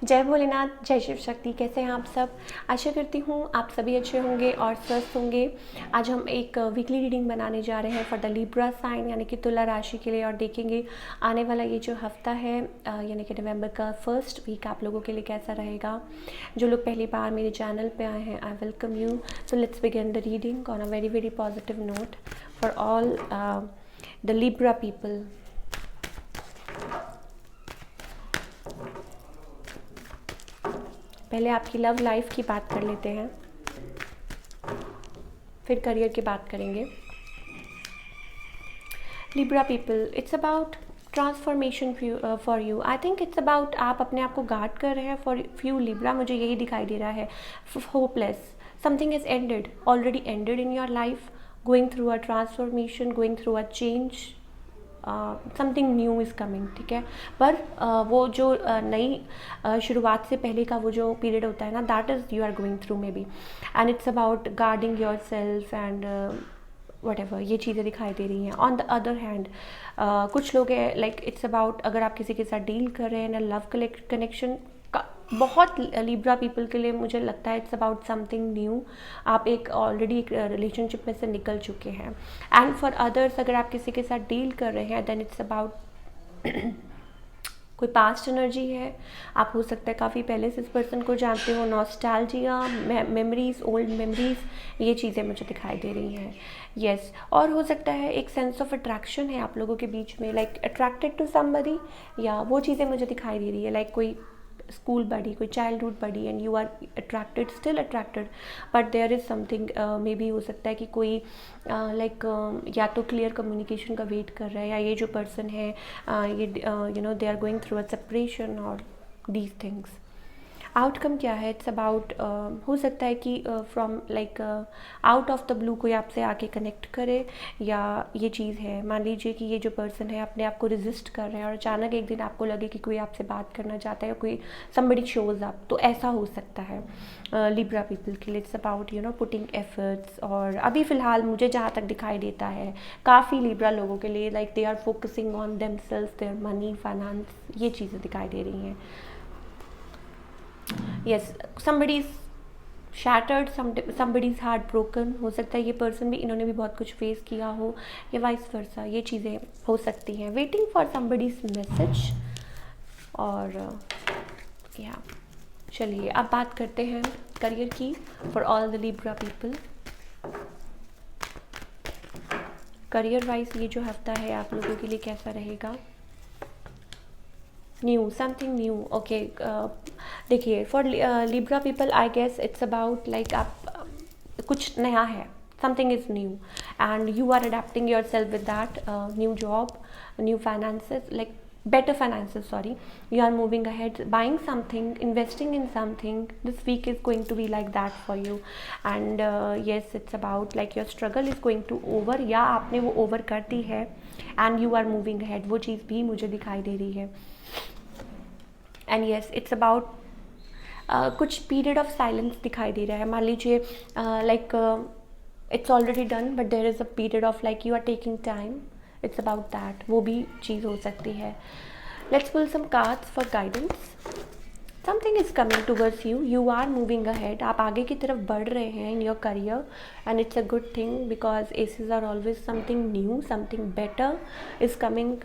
जय भोलेनाथ, जय शिव शक्ति। कैसे हैं आप सब? आशा करती हूँ आप सभी अच्छे होंगे और स्वस्थ होंगे। आज हम एक वीकली रीडिंग बनाने जा रहे हैं फॉर द लिब्रा साइन यानी कि तुला राशि के लिए, और देखेंगे आने वाला ये जो हफ्ता है यानी कि नवंबर का फर्स्ट वीक आप लोगों के लिए कैसा रहेगा। जो लोग पहली बार मेरे चैनल पे आए हैं, I welcome you. So let's begin the reading on a very very positive note for all the Libra people. पहले आपकी लव लाइफ की बात कर लेते हैं, फिर करियर की बात करेंगे। Libra people, it's about transformation for you. I think it's about आप अपने आप को गार्ड कर रहे हैं फॉर फ्यू लिब्रा। मुझे यही दिखाई दे रहा है। Hopeless, something is ended, already ended in your life, going through a transformation, going through a change, something new is coming. ठीक है, पर वो जो नई शुरुआत से पहले का वो जो पीरियड होता है ना, that is you are going through maybe, and it's about guarding yourself and whatever, ये चीज़ें दिखाई दे रही हैं। ऑन द अदर हैंड कुछ लोग है लाइक इट्स अबाउट, अगर आप किसी के साथ डील कर रहे हैं ना, लव कनेक्शन का बहुत लिब्रा पीपल के लिए मुझे लगता है इट्स अबाउट समथिंग न्यू। आप एक ऑलरेडी एक रिलेशनशिप में से निकल चुके हैं। एंड फॉर अदर्स, अगर आप किसी के साथ डील कर रहे हैं देन इट्स अबाउट कोई पास्ट एनर्जी है। आप हो सकता है काफ़ी पहले से इस पर्सन को जानते हो। नॉस्टैल्जिया, मेमोरीज, ओल्ड मेमोरीज, ये चीज़ें मुझे दिखाई दे रही हैं। यस, और हो सकता है एक सेंस ऑफ अट्रैक्शन है आप लोगों के बीच में, लाइक अट्रैक्टेड टू समबडी, या वो चीज़ें मुझे दिखाई दे रही है लाइक कोई स्कूल बडी, कोई childhood buddy, and you are attracted, still attracted, but there is something maybe हो सकता है कि कोई लाइक या तो क्लियर कम्युनिकेशन का वेट कर रहा है, या ये जो पर्सन है ये you know they are going through a separation और दीज थिंग्स। आउटकम क्या है? इट्स अबाउट हो सकता है कि from like out of the blue कोई आपसे आके कनेक्ट करे, या ये चीज़ है, मान लीजिए कि ये जो पर्सन है अपने आप को रेजिस्ट कर रहे हैं और अचानक एक दिन आपको लगे कि कोई आपसे बात करना चाहता है, कोई समबडी शोज अप, तो ऐसा हो सकता है लिब्रा पीपल के लिए। It's about you know putting efforts, और अभी फ़िलहाल मुझे जहाँ तक दिखाई देता है काफ़ी लिब्रा लोगों के लिए like they are focusing on themselves, their money, finance, ये चीज़ें दिखाई दे रही हैं। yes, somebody is shattered, somebody is heartbroken, हो सकता है ये पर्सन भी, इन्होंने भी बहुत कुछ फेस किया हो, या वाइस वर्सा, ये चीज़ें हो सकती हैं। Waiting for somebody's message. और या चलिए अब बात करते हैं करियर की for all the Libra people. Career wise ये जो हफ्ता है आप लोगों के लिए कैसा रहेगा? New, something new. ओके, देखिए for Libra people I guess it's about like आप कुछ नया है, something is new and you are adapting yourself with that. New job, new finances, like better finances, sorry, you are moving ahead, buying something, investing in something. This week is going to be like that for you, and yes, it's about like your struggle is going to over, या आपने वो over कर दी है and you are moving ahead, वो चीज़ भी मुझे दिखाई दे रही है। एंड येस, इट्स अबाउट कुछ पीरियड ऑफ साइलेंस दिखाई दे रहा है। मान लीजिए like it's already done but there is a period of like you are taking time, it's about that, वो भी चीज़ हो सकती है। Let's pull some cards for guidance. Something is coming towards you, you are moving ahead, आप आगे की तरफ बढ़ रहे हैं in your career, and it's a good thing because aces are always something new, something better is coming.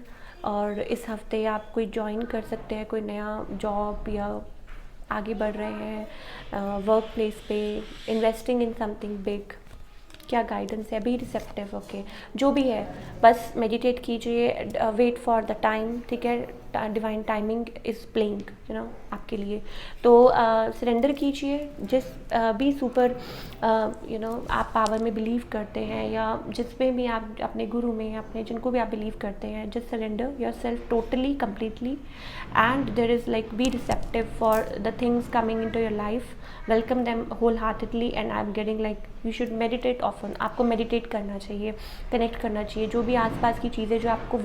और इस हफ्ते आप कोई ज्वाइन कर सकते हैं, कोई नया जॉब, या आगे बढ़ रहे हैं वर्क प्लेस पे, इन्वेस्टिंग इन समथिंग बिग। क्या गाइडेंस है? Be receptive. ओके, जो भी है बस मेडिटेट कीजिए, वेट फॉर द टाइम। ठीक है, divine timing is playing you know आपके लिए, तो सरेंडर कीजिए। जिस भी सुपर यू नो आप पावर में बिलीव करते हैं, या जिसमें भी आप अपने गुरु में, अपने जिनको भी आप बिलीव करते हैं, just surrender yourself totally completely, and there is like be receptive for the things coming into your life, welcome them wholeheartedly, and I am getting like you should meditate often. आपको meditate करना चाहिए, connect करना चाहिए। जो भी आसपास की चीज़ें जो आपको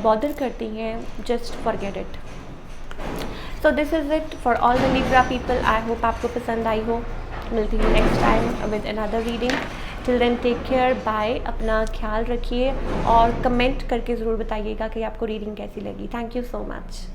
बॉदर करती हैं, just forget it. So this is it for all the Libra people. I hope आपको पसंद आई हो। मिलती हूँ next time with another reading. Till then take care, bye, अपना ख्याल रखिए, और कमेंट करके ज़रूर बताइएगा कि आपको रीडिंग कैसी लगी। Thank you so much.